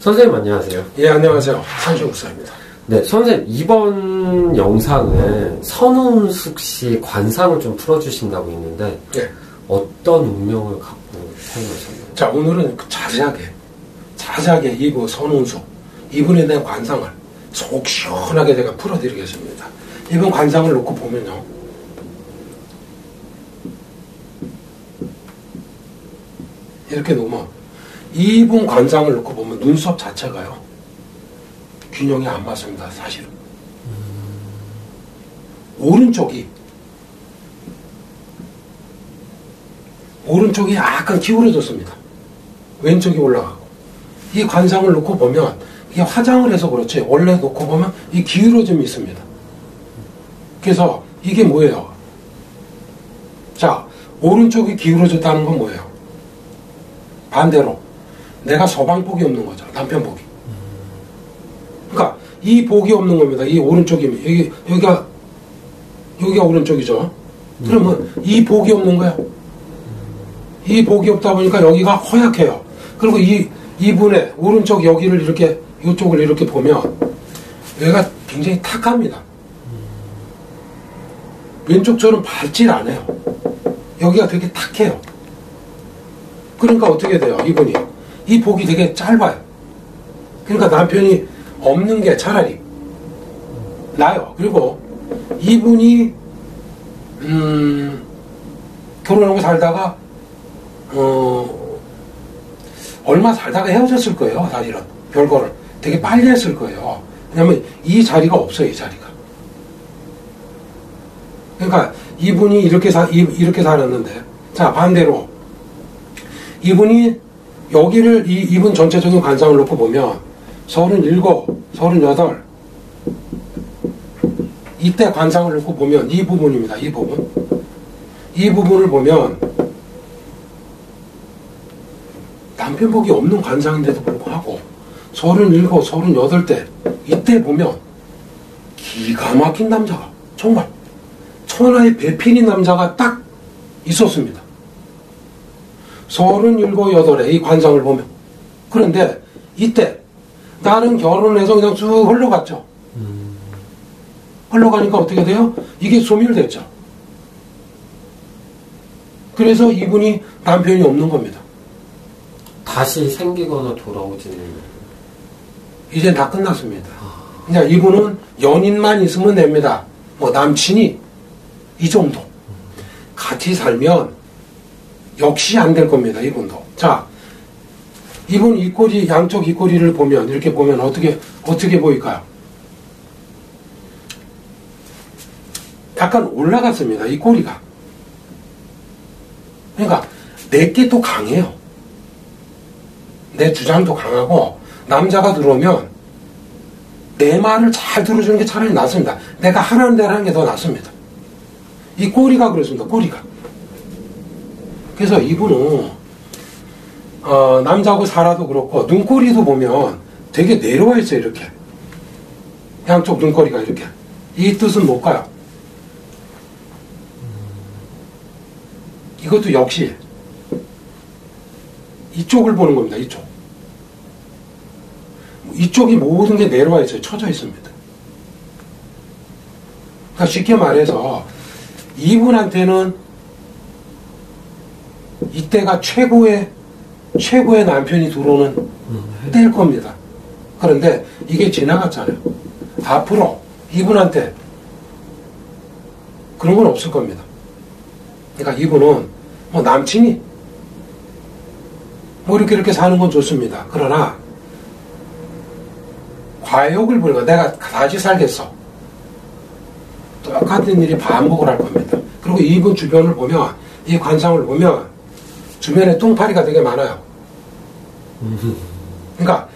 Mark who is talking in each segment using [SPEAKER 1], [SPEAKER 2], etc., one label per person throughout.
[SPEAKER 1] 선생님 안녕하세요.
[SPEAKER 2] 예, 안녕하세요. 산시국사입니다.
[SPEAKER 1] 네, 선생님 이번 영상은 선운숙 씨 관상을 좀 풀어주신다고 했는데 어떤 운명을 갖고 태어나셨나요?
[SPEAKER 2] 자, 오늘은 자세하게 이분 선운숙 이분에 대한 관상을 속 시원하게 제가 풀어드리겠습니다. 이분 관상을 놓고 보면요, 이렇게 놓으면 이분 관상을 놓고 보면 눈썹 자체가요 균형이 안 맞습니다. 사실은 오른쪽이 약간 기울어졌습니다. 왼쪽이 올라가고, 이 관상을 놓고 보면 이게 화장을 해서 그렇지 원래 놓고 보면 이 기울어짐이 있습니다. 그래서 이게 뭐예요? 자, 오른쪽이 기울어졌다는 건 뭐예요? 반대로 내가 서방복이 없는 거죠. 남편복이. 그러니까 이 복이 없는 겁니다. 이 오른쪽이면 여기가 오른쪽이죠. 그러면 이 복이 없는 거야. 이 복이 없다 보니까 여기가 허약해요. 그리고 이분의 오른쪽 여기를 이렇게, 이쪽을 이렇게 보면 여기가 굉장히 탁합니다. 왼쪽처럼 밟질 않아요. 여기가 되게 탁해요. 그러니까 어떻게 돼요? 이분이 이 복이 되게 짧아요. 그러니까 남편이 없는 게 차라리 나아요. 그리고 이분이 결혼하고 살다가 얼마 살다가 헤어졌을 거예요. 사실은 별거를 되게 빨리 했을 거예요. 왜냐면 이 자리가 없어요. 이 자리가. 그러니까 이분이 이렇게 살았는데, 자, 반대로 이분이 여기를 이분 전체적인 관상을 놓고 보면 37, 38 이때 관상을 놓고 보면 이 부분입니다. 이 부분을 보면 남편복이 없는 관상인데도 불구하고 37, 38때 이때 보면 기가 막힌 남자가, 정말 천하의 배필인 남자가 딱 있었습니다. 37, 8에 이 관상을 보면. 그런데 이때 나는 결혼해서 그냥 쭉 흘러갔죠. 흘러가니까 어떻게 돼요? 이게 소멸됐죠. 그래서 이분이 남편이 없는 겁니다.
[SPEAKER 1] 다시 생기거나 돌아오지는
[SPEAKER 2] 이제 다 끝났습니다. 그냥 이분은 연인만 있으면 됩니다. 뭐 남친이 이 정도 같이 살면 역시 안 될 겁니다. 이분도. 자, 이분 입꼬리, 양쪽 입꼬리를 보면, 이렇게 보면 어떻게 보일까요? 약간 올라갔습니다. 이 꼬리가. 그러니까 내게 또 강해요. 내 주장도 강하고, 남자가 들어오면 내 말을 잘 들어주는 게 차라리 낫습니다. 내가 하라는 대로 하는 게 더 낫습니다. 이 꼬리가 그렇습니다. 꼬리가. 그래서 이분은 남자하고 살아도 그렇고 눈꼬리도 보면 되게 내려와 있어요. 이렇게 양쪽 눈꼬리가 이렇게. 이 뜻은 뭘까요? 이것도 역시 이쪽을 보는 겁니다. 이쪽이 모든 게 내려와 있어요. 처져 있습니다. 그러니까 쉽게 말해서 이분한테는 이때가 최고의 남편이 들어오는 때일 겁니다. 그런데 이게 지나갔잖아요. 앞으로 이분한테 그런 건 없을 겁니다. 그러니까 이분은 뭐 남친이 뭐 이렇게 사는 건 좋습니다. 그러나 과욕을 부리고 내가 다시 살겠어. 똑같은 일이 반복을 할 겁니다. 그리고 이분 주변을 보면, 이 관상을 보면 주변에 똥파리가 되게 많아요. 그러니까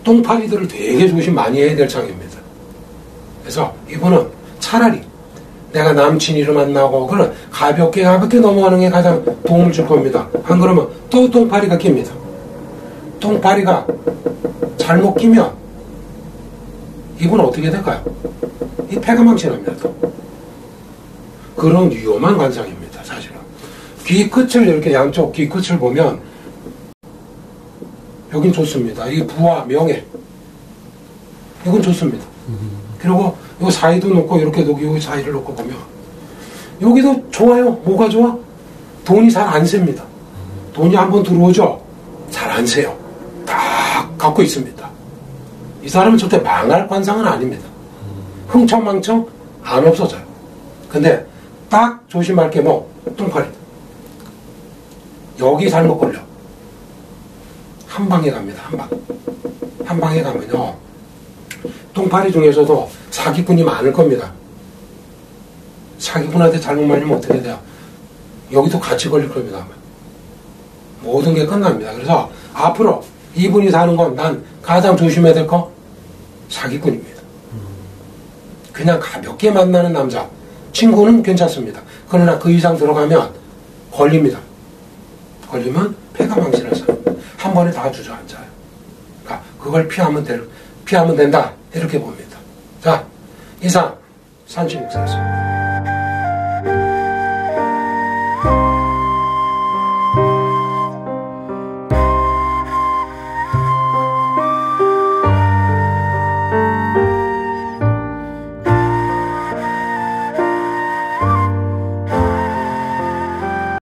[SPEAKER 2] 똥파리들을 되게 조심 많이 해야 될 창입니다. 그래서 이분은 차라리 내가 남친이를 만나고 그런 가볍게 넘어가는 게 가장 도움을 줄 겁니다. 안 그러면 또 똥파리가 낍니다. 똥파리가 잘못 끼면 이분은 어떻게 될까요? 이 폐가 망신합니다. 그런 위험한 관상입니다. 사실은 귀 끝을 이렇게 양쪽 귀 끝을 보면 여긴 좋습니다. 이 부와 명예 이건 좋습니다. 그리고 이 사이도 놓고 이렇게 놓고 이 사이를 놓고 보면 여기도 좋아요. 뭐가 좋아? 돈이 잘 안 셉니다. 돈이 한번 들어오죠? 잘 안 세요. 다 갖고 있습니다. 이 사람은 절대 망할 관상은 아닙니다. 흥청망청 안 없어져요. 근데 딱 조심할 게 뭐? 똥파리. 여기 잘못 걸려. 한 방에 갑니다. 한 방. 한 방에 가면요. 똥파리 중에서도 사기꾼이 많을 겁니다. 사기꾼한테 잘못 말리면 어떻게 돼요? 여기도 같이 걸릴 겁니다. 아마. 모든 게 끝납니다. 그래서 앞으로 이분이 사는 건 난 가장 조심해야 될 거 사기꾼입니다. 그냥 가볍게 만나는 남자 친구는 괜찮습니다. 그러나 그 이상 들어가면 걸립니다. 걸리면 폐가 망신해서 한 번에 다 주저앉아요. 그러니까 그걸 피하면 된다 이렇게 봅니다. 자, 이상 산신육사였습니다.